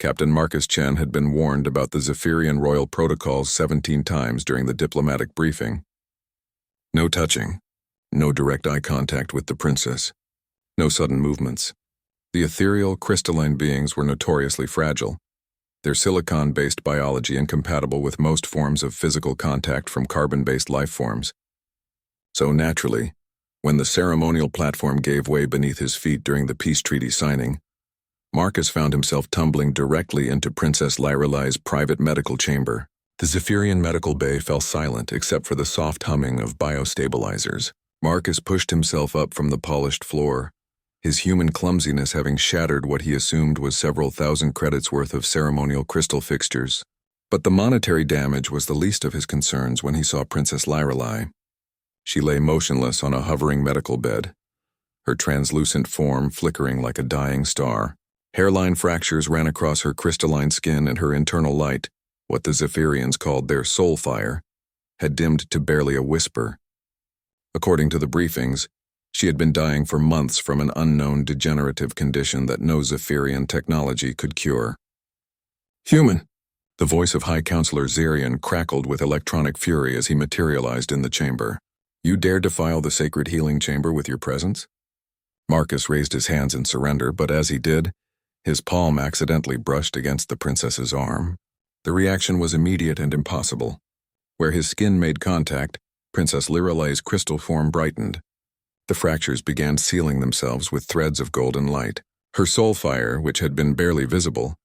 Captain Marcus Chen had been warned about the Zephyrian royal protocols 17 times during the diplomatic briefing. No touching, no direct eye contact with the princess, no sudden movements. The ethereal, crystalline beings were notoriously fragile, their silicon-based biology incompatible with most forms of physical contact from carbon-based life forms. So naturally, when the ceremonial platform gave way beneath his feet during the peace treaty signing, Marcus found himself tumbling directly into Princess Lyrelai's private medical chamber. The Zephyrian medical bay fell silent except for the soft humming of biostabilizers. Marcus pushed himself up from the polished floor, his human clumsiness having shattered what he assumed was several thousand credits worth of ceremonial crystal fixtures. But the monetary damage was the least of his concerns when he saw Princess Lyrelai. She lay motionless on a hovering medical bed, her translucent form flickering like a dying star. Hairline fractures ran across her crystalline skin, and her internal light, what the Zephyrians called their soul fire, had dimmed to barely a whisper. According to the briefings, she had been dying for months from an unknown degenerative condition that no Zephyrian technology could cure. "Human!" The voice of High Counselor Zerion crackled with electronic fury as he materialized in the chamber. "You dare defile the sacred healing chamber with your presence?" Marcus raised his hands in surrender, but as he did, his palm accidentally brushed against the princess's arm. The reaction was immediate and impossible. Where his skin made contact, Princess Lyrelai's crystal form brightened. The fractures began sealing themselves with threads of golden light. Her soul fire, which had been barely visible,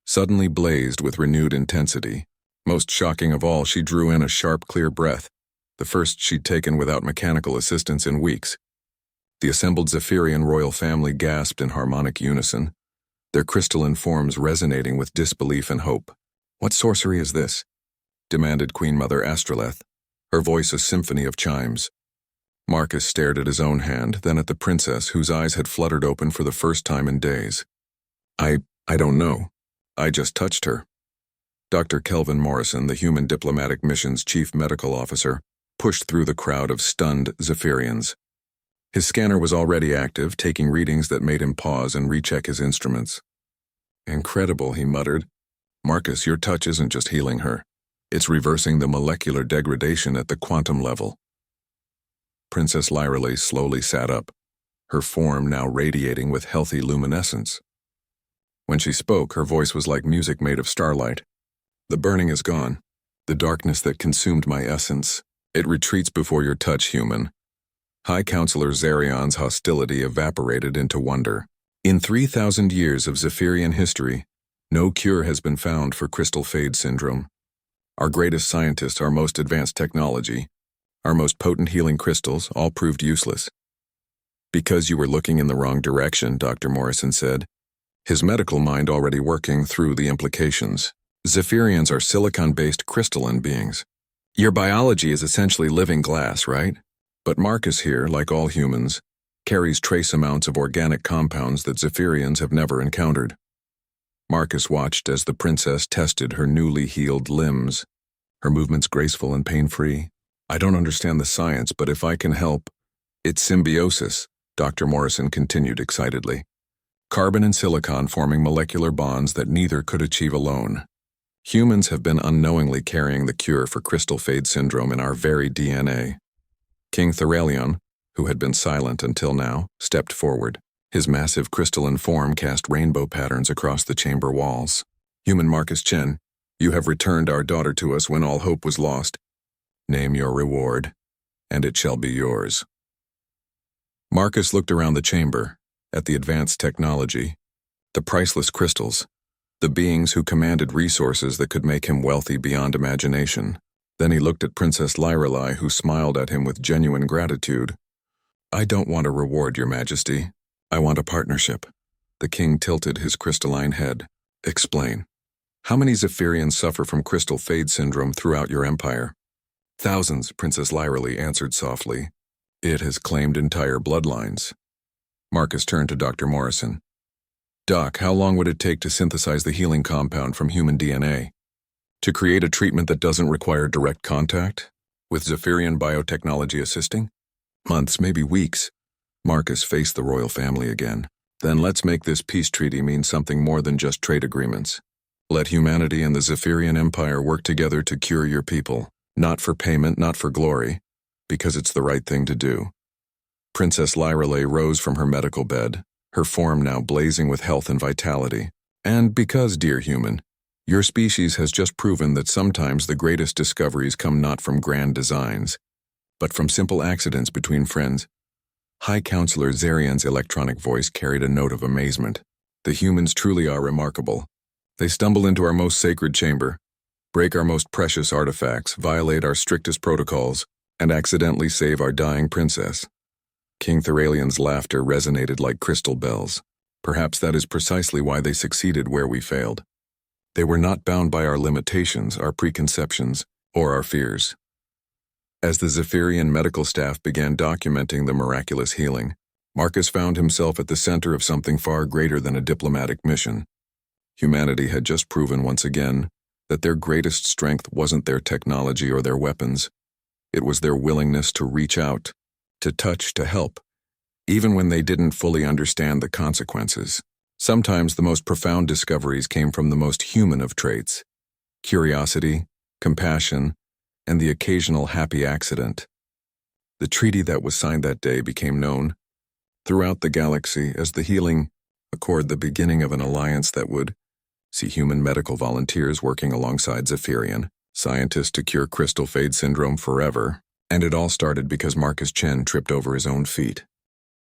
suddenly blazed with renewed intensity. Most shocking of all, she drew in a sharp, clear breath, the first she'd taken without mechanical assistance in weeks. The assembled Zephyrian royal family gasped in harmonic unison, their crystalline forms resonating with disbelief and hope. "What sorcery is this?" demanded Queen Mother Astroleth, her voice a symphony of chimes. Marcus stared at his own hand, then at the princess, whose eyes had fluttered open for the first time in days. I don't know. I just touched her." Dr. Kelvin Morrison, the Human Diplomatic Mission's chief medical officer, pushed through the crowd of stunned Zephyrians. His scanner was already active, taking readings that made him pause and recheck his instruments. "Incredible," he muttered. "Marcus, your touch isn't just healing her. It's reversing the molecular degradation at the quantum level." Princess Lyrelai slowly sat up, her form now radiating with healthy luminescence. When she spoke, her voice was like music made of starlight. "The burning is gone. The darkness that consumed my essence. It retreats before your touch, human." High Counselor Zerion's hostility evaporated into wonder. In 3,000 years of Zephyrian history, no cure has been found for crystal fade syndrome. Our greatest scientists, our most advanced technology, our most potent healing crystals, all proved useless. "Because you were looking in the wrong direction," Dr. Morrison said, his medical mind already working through the implications. "Zephyrians are silicon-based crystalline beings. Your biology is essentially living glass, right? But Marcus here, like all humans, carries trace amounts of organic compounds that Zephyrians have never encountered." Marcus watched as the princess tested her newly healed limbs, her movements graceful and pain-free. "I don't understand the science, but if I can help..." "It's symbiosis," Dr. Morrison continued excitedly. "Carbon and silicon forming molecular bonds that neither could achieve alone. Humans have been unknowingly carrying the cure for crystal fade syndrome in our very DNA." King Thorelion, who had been silent until now, stepped forward. His massive crystalline form cast rainbow patterns across the chamber walls. "Human Marcus Chen, you have returned our daughter to us when all hope was lost. Name your reward, and it shall be yours." Marcus looked around the chamber, at the advanced technology, the priceless crystals, the beings who commanded resources that could make him wealthy beyond imagination. Then he looked at Princess Lyrelai, who smiled at him with genuine gratitude. "I don't want a reward, Your Majesty. I want a partnership." The king tilted his crystalline head. "Explain. How many Zephyrians suffer from crystal fade syndrome throughout your empire?" "Thousands," Princess Lyrelai answered softly. "It has claimed entire bloodlines." Marcus turned to Dr. Morrison. "Doc, how long would it take to synthesize the healing compound from human DNA? To create a treatment that doesn't require direct contact, with Zephyrian biotechnology assisting?" "Months, maybe weeks." Marcus faced the royal family again. Then let's make this peace treaty mean something more than just trade agreements. Let humanity and the Zephyrian Empire work together to cure your people, not for payment, not for glory, because it's the right thing to do. Princess Lyrelay rose from her medical bed, her form now blazing with health and vitality. And because, dear human, your species has just proven that sometimes the greatest discoveries come not from grand designs, but from simple accidents between friends. High Counselor Zarian's electronic voice carried a note of amazement. The humans truly are remarkable. They stumble into our most sacred chamber, break our most precious artifacts, violate our strictest protocols, and accidentally save our dying princess. King Thoralian's laughter resonated like crystal bells. Perhaps that is precisely why they succeeded where we failed. They were not bound by our limitations, our preconceptions, or our fears. As the Zephyrian medical staff began documenting the miraculous healing, Marcus found himself at the center of something far greater than a diplomatic mission. Humanity had just proven once again that their greatest strength wasn't their technology or their weapons. It was their willingness to reach out, to touch, to help, even when they didn't fully understand the consequences. Sometimes the most profound discoveries came from the most human of traits: curiosity, compassion, and the occasional happy accident. The treaty that was signed that day became known throughout the galaxy as the Healing Accord, the beginning of an alliance that would see human medical volunteers working alongside Zephyrian scientists to cure crystal fade syndrome forever. And it all started because Marcus Chen tripped over his own feet.